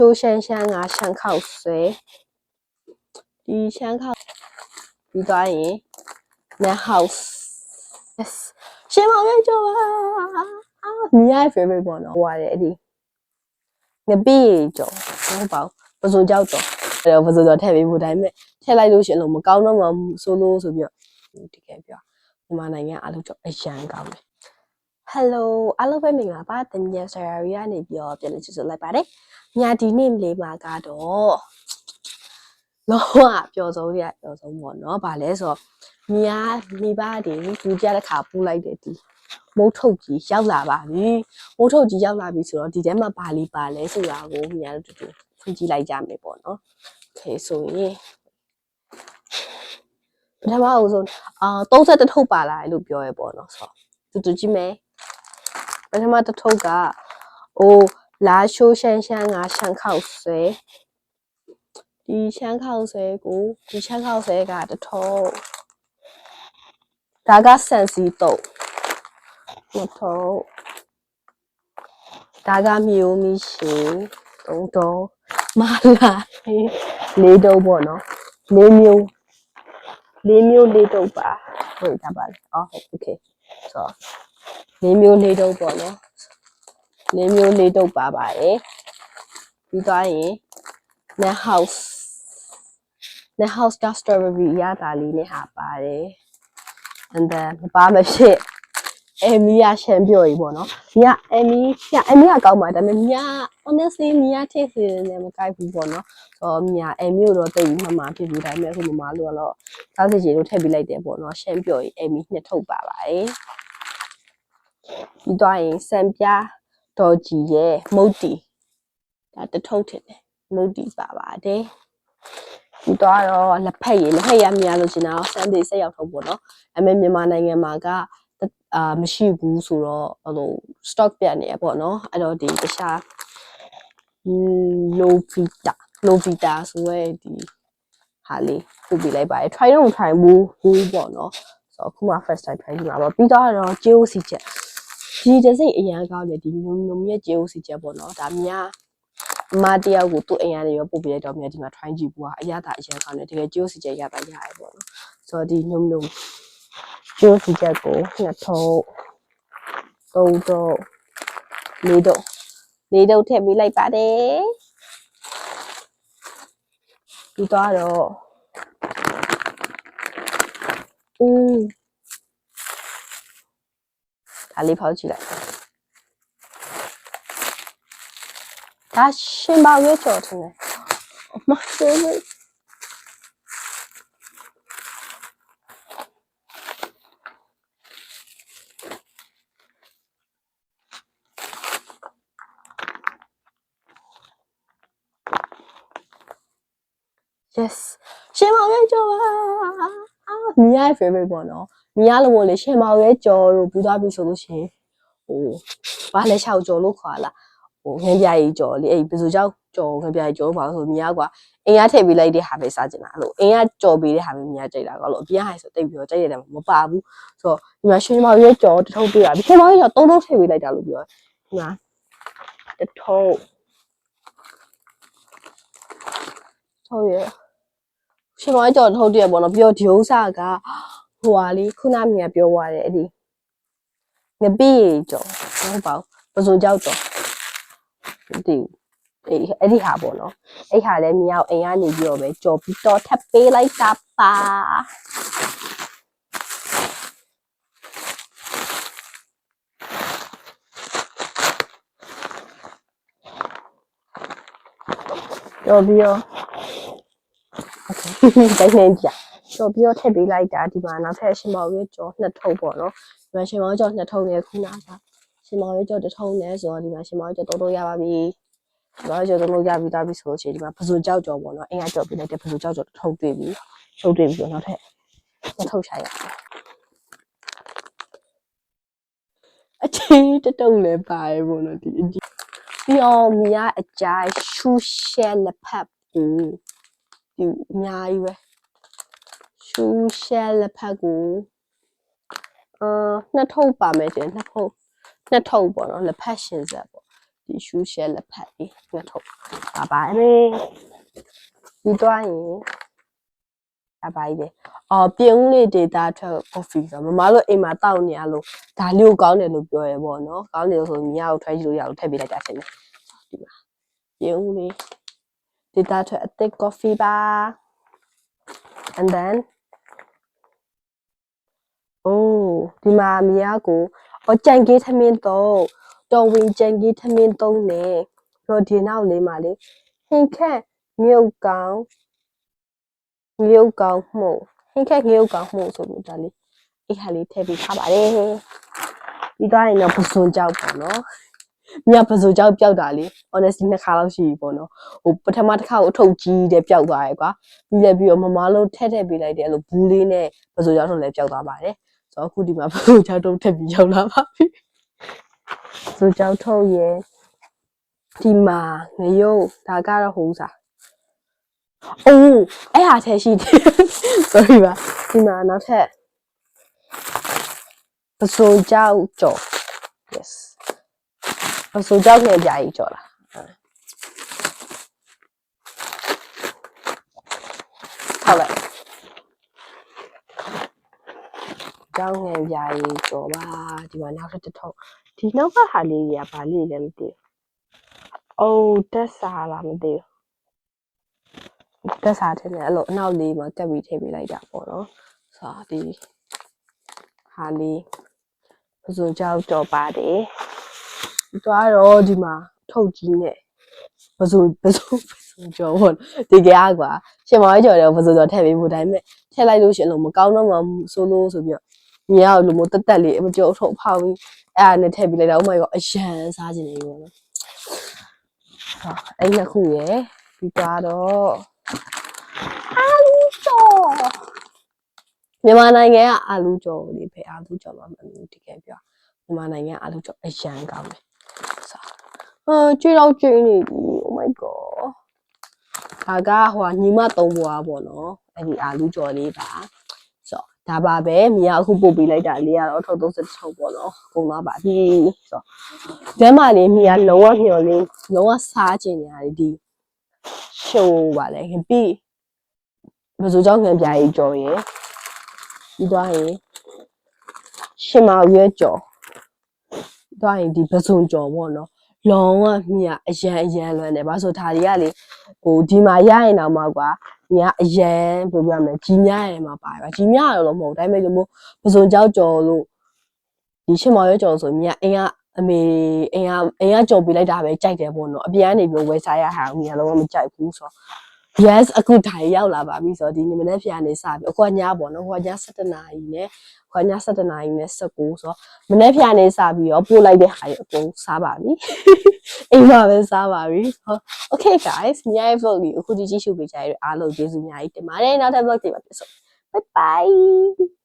修香香啊，香靠水，ဒီ香靠ပြီးသွားရင် net house yes ရှင်မောင်ရဲ့ကြောပါမြား favorite ပေါ့နော်ဟိုရတယ်အဲ့ဒီငပိကြောဟုတ်ပါဘူးပစိုးကြောက်ကြောအဲ့ပစိုးကြောထည့်ပေးဖို့တိုင်းမဲ့ထည့်လိုက်လို့ရှင်လို့မကောင်းတော့မှဆိုလို့ဆိုပြီးတော့တကယ်ပြောမြန်မာနိုင်ငံအားလုံးကြောအရန်ကောင်းတယ် Hello အားလုံးပဲမင်္ဂလာပါတမန်ဆရာရီကနေပြီးတော့ပြန်လည်ကြိုဆိုလိုက်ပါတယ်ညဒီနေ့လေးမှာကတော့လောကပျော်ဆုံးရပျော်ဆုံးပေါ့နော်ဗာလဲဆိုတော့မြားမိဘတွေဒုတိယတစ်ခါပို့လိုက်တယ်ဒီမုတ်ထုတ်ကြီးရောက်လာပါပြီမုတ်ထုတ်ကြီးရောက်လာပြီဆိုတော့ဒီထဲမှာဘာလေးပါလဲဆိုတာကိုမြားတို့တူဖွင့်ကြည့်လိုက်ကြမယ်ပေါ့နော်โอเคဆိုရင်ပထမအဆုံး31ထုတ်ပါလာလို့ပြောရဲပေါ့နော်ဆိုတော့တူကြည့်မယ်ပထမတစ်ထုတ်က拉修香香啊香靠水ဒီ香靠水ကိုဒီ香靠水ကတစ်ထုတ်ဒါကဆန်စီတုပ်နှစ်ထုတ်ဒါကမျိုးမီရှင်သုံးတုပ်မလာလေးတုပ်ပေါ့နော်လေးမျိုးလေးတုပ်ပါဟုတ်တာပါလေအော်โอเคဆိုလေးမျိုးလေးတုပ်ပေါ့နော်လေးမျိုးလေးတုပ်ပါပါတယ်ပြီးသွားရင် net house က strawberry ရတာလေးနဲ့ဟာပါတယ် and then မပါမဖြစ်မီးရရှမ်းပြော်ကြီးပေါ့နော်မြမီးကကောင်းပါဒါပေမဲ့မြ honestly မြ taste နဲ့မကိုက်ဘူးပေါ့နော်ဆိုတော့မြမီးကိုတော့တိတ်ပြီးမှဖြစ်ပြီးဒါပေမဲ့အခုမမလို့ကတော့စားစစ်ကြီးတို့ထည့်ပေးလိုက်တယ်ပေါ့နော်ရှမ်းပြော်ကြီးမီးနှစ်ထုတ်ပါပါတယ်ပြီးသွားရင်စံပြတော်ကြီးရဲ့မုတ်တီဒါတစ်ထုတ်ထည့်တယ်မုတ်တီပါပါတယ်ဒီတော့လက်ဖက်ရည်ရမြလို့ရှင်တော့စမ်းသေးဆက်ရောက်ထုတ်ပေါ့နော်အမေမြန်မာနိုင်ငံမှာကမရှိဘူးဆိုတော့အဲ့လို stock ပြတ်နေရပေါ့နော်အဲ့တော့ဒီတခြားlovita ဆိုရဲဒီဟာလေးပို့ပြလိုက်ပါတယ် try တော့ try ဘူးပေါ့နော်ဆိုတော့အခုမှ first time try ကြည့်မှာပေါ့ပြီးတော့ကျေးဥစီချက်ဒီတစ်စိတ်အရန်ကောင်းတယ်ဒီနုံရဲ့ကျေးဥစီချက်ပေါ့နော်ဒါမြမတယောက်ကိုသူ့အိမ်ကနေရောပို့ပြလိုက်တော့မြဒီမှာ try ကြည့်ဘူးကအရသာအရန်ကောင်းတယ်တကယ်ကျေးဥစီချက်ရတာရတယ်ပေါ့နော်ဆိုတော့ဒီနုံကျေးဥစီချက်ကိုနှစ်ထုတ်သုံးထုတ်လေးထုတ်ထည့်ပေးလိုက်ပါတယ်ပြီးတော့ဒါလေးဖောက်ကြည့်လိုက်ဒါရှင်ပေါင်ရွက်ကြော်ထင်တယ်မဆေးဘူးyes ရှင်မောင်ရဲ့ကြော်ပါမြား favorite ပေါ့နော်မြားလို့လေရှင်မောင်ရဲ့ကြော်တို့ပြီးသွားပြီဆိုလို့ရှိရင်ဘာလဲရှောက်ကြော်လို့ခေါ်လာငန်းပြားကြီးကြော်လေအဲ့ဘယ်ဆိုကြောက်ကြော်ငန်းပြားကြီးကြော်ပါဆိုမြားကွာအင်ရထည့်ပေးလိုက်တဲ့ဟာပဲစားကျင်တာအဲ့လိုအင်ရကြော်ပေးတဲ့ဟာပဲမြားကြိုက်တာကောလို့အပြင်ဟိုင်ဆိုတိတ်ပြီးတော့ကြိုက်ရတယ်မပါဘူးဆိုတော့ဒီမှာရှင်မောင်ရဲ့ကြော်တစ်ထုပ်ပေးတာရှင်မောင်ရဲ့ကြော်သုံးထုပ်ထည့်ပေးလိုက်တာလို့ပြောဒီမှာတစ်ထုပ်ဟုတ်ရဲ့ရှင်မောင်ရဲ့ကြော်ထုတ်တည်းပေါ့နော်ပြီးတော့ဒီဥစ္စာကဟိုဟာလေးခုနမြပြောသွားတယ်အဲ့ဒီငပိကြော်ဟုတ်ပါဘူးပစိုးကြောက်ကြော်ဒီအဲ့ဒီဟာပေါ့နော်အဲ့ဟာလည်းမြောက်အိမ်ကနေပြီးတော့ပဲကြော်ပြီးတော့ထပ်ပေးလိုက်တာပါကြော်ပြီးတော့တိုင်းနေကြကြော်ပြီးတော့ထည့်ပေးလိုက်တာဒီမှာနောက်ထပ်ရှင်မောင်ရဲ့ကြော်နှစ်ထုပ်ပေါ့နော်ဒီမှာရှင်မောင်ကြော်နှစ်ထုပ်နဲ့ခုနကရှင်မောင်ရဲ့ကြော်တစ်ထုပ်နဲ့ဆိုတော့ဒီမှာရှင်မောင်ရဲ့ကြော်သုံးရပါပြီဒီမှာကြော်သုံးရပြီးသားပြီဆိုလို့ရှိရင်ဒီမှာပစိုးကြောက်ကြော်ပေါ့နော်အင်ကကြော်ပေးလိုက်တဲ့ပစိုးကြောက်ကြော်တစ်ထုပ်တွေ့ပြီထုတ်တွေ့ပြီဆိုတော့နောက်ထပ်နှစ်ထုပ်ချရအချင်းတုံလည်းပါတယ်ပေါ့နော်ဒီပြီးတော့မြားအကြိုက်ရှူရှဲလက်ဖက်ကိုဒီအများကြီးပဲရှူရှဲလက်ဖက်ကိုနှစ်ထုပ်ပါမယ်ကျန်နှစ်ထုပ်ပေါ့နော်လက်ဖက်ရှင်ဆက်ပေါ့ ဒီရှူးရှဲလက်ဖက်လေးငှက်ထုတ်ပါပါတယ်ပြီးသွားရင်ဒါပါကြီးလေပြင်းဦးလေးဒေတာထွက် coffee ဆိုမမတို့အိမ်မှာတောက်နေရလို့ဒါလေးကိုကောင်းတယ်လို့ပြောရပေါ့နော်ကောင်းတယ်လို့ဆိုမြားကို try ကြည့်လို့ရအောင်ထည့်ပေးလိုက်တာရှင်ဒီမှာပြင်းဦးလေးဒေတာထွက်အသစ် coffee ပါ and then ဒီမှာမြားကိုကြံကြီးထမင်းတော့တော်ဝင်ကြံကြီးထမင်းသုံးနေတော့ဒီနောက်လေးမှာလေဟင်ခက်မြုပ်ကောင်းမှုဟင်ခက်မြုပ်ကောင်းမှုဆိုပြီးဒါလေးအဲ့ဟာလေးထည့်ပေးထားပါတယ်ပြီးသွားရင်တော့ပစွန်ကြောက်ပေါ့နော်မြတ်ပစွန်ကြောက်ပျောက်တာလေ honestly 2 ခါလောက်ရှိပြီပေါ့နော်ပထမတစ်ခါကိုအထုပ်ကြီးတဲ့ပျောက်သွားရဲကွာပြီးတော့မမလုံးထည့်ပေးလိုက်တယ်အဲ့လိုဘူးလေးနဲ့ပစွန်ကြောက်ထုတ်လည်းပျောက်သွားပါတယ်ဆိုတော့အခုဒီမှာပစွန်ကြောက်ထုတ်ထည့်ပြီးရောက်လာပါပြီပစွန်ကြောက်ထုတ်ရဲ့ဒီမှာငရုတ်ဒါကတော့ဟိုးစားအဲ့ဟာထဲရှိတယ် sorry ပါဒီမှာနောက်ထပ်ပစွန်ကြောက်ကြော် yes ပစွန်ကြောက်နဲ့အပြာကြီးကြော်လာဟုတ်လိုက်ကြောက်နဲ့ပြာကြီးကြော်ပါဒီမှာနောက်ထပ်တစ်ထုပ်ဒီနောက်ကဟာလေးကြီးကဘာလေးလဲမသိဘူးတက်စာလားမသိဘူးတက်စာထည့်နေအဲ့လိုအနောက်လေးမှာကပ်ပြီးထည့်ပေးလိုက်တာပေါ့နော်ဆိုတော့ဒီဟာလေးပစွန်ကြောက်ကြော်ပါတယ်သွားတော့ဒီမှာထုတ်ကြီးနဲ့ပစွန်ကြော်ပေါ့ဒီကကွာရှင်မောင်ကြော်တယ်ပစွန်ကြော်ထည့်ပေးဖို့ဒါပေမဲ့ထည့်လိုက်လို့ရှင်လို့မကောင်းတော့မှဆိုလို့ဆိုပြီးတော့မြားလို့မတက်တက်လေးအမကြော်ထုတ်ဖောက်ပြီးအဲ့ဒါနဲ့ထည့်ပေးလိုက်တာ oh my god အရန်စားခြင်းလေးပေါ့နော်အဲ့နှစ်ခုရယ်ပြီးသွားတော့အာလူကြော်မြန်မာနိုင်ငံကအာလူကြော်လေးပဲအာလူကြော်မှမလို့တကယ်ပြောမြန်မာနိုင်ငံအာလူကြော်အရန်ကောင်းတယ်ကျွေးတော့ကျွေးနေပြီ oh my god ဒါကဟိုညီမ3ဘွားပေါ့နော်အဲ့ဒီအာလူကြော်လေးပါဆိုတော့ဒါပါပဲမြားအခုပို့ပေးလိုက်တာလေးကတော့ထုတ်36ပေါ့နော်ကုန်သွားပါပြီဆိုတော့ကျမ်းမာလေးမြားလုံးဝမျော်လင်းလုံးဝစားကျင်နေရတယ်ဒီရှိုးပါလေပြီးဘယ်သူကြောင့်ငံပြားကြီးကြော်ရယ်ပြီးသွားရင်ရှင်မောင်ရွက်ကြော်သွားရင်ဒီပစွန်ကြော်ပေါ့နော်လုံးဝမြားအရန်လွမ်းတယ်ဘာလို့ဆိုဒါတွေကလေဒီမှာရရင်တော့မှကွာမြားအရန်ပြောပြမယ်ကြီးမြားရယ်မှာပါပါကြီးမြားရတော့မဟုတ်ဒါပေမဲ့လို့ပစွန်ကြောက်ကြော်လို့ဒီရှင်မောင်ရွက်ကြော်ဆိုမြားအင်းကအမေအင်းကကြော်ပေးလိုက်တာပဲကြိုက်တယ်ပေါ့နော်အပြန်ကနေပြီးဝယ်စားရဟာမြားလုံးဝမကြိုက်ဘူးဆိုတော့ yes အခုဒါရောက်လာပါပြီဆိုတော့ဒီနေ့မနေ့ဖျားနေစပြီအခုညပေါ့နော်ဟိုည7 နာရီနဲ့ဟိုည7 နာရီနဲ့19ဆိုတော့မနေ့ဖျားနေစပြီးတော့ပို့လိုက်တဲ့ဟာရအကုန်စားပါပြီအိမ်မှာပဲစားပါပြီဟုတ် okay guys ညရဲ့ vlog ကိုအခုကြည့်ရှုပေးကြရတဲ့အားလုံးကျေးဇူးအများကြီးတင်ပါတယ်နောက်ထပ် vlog တွေမှာပြန်ဆုံ bye bye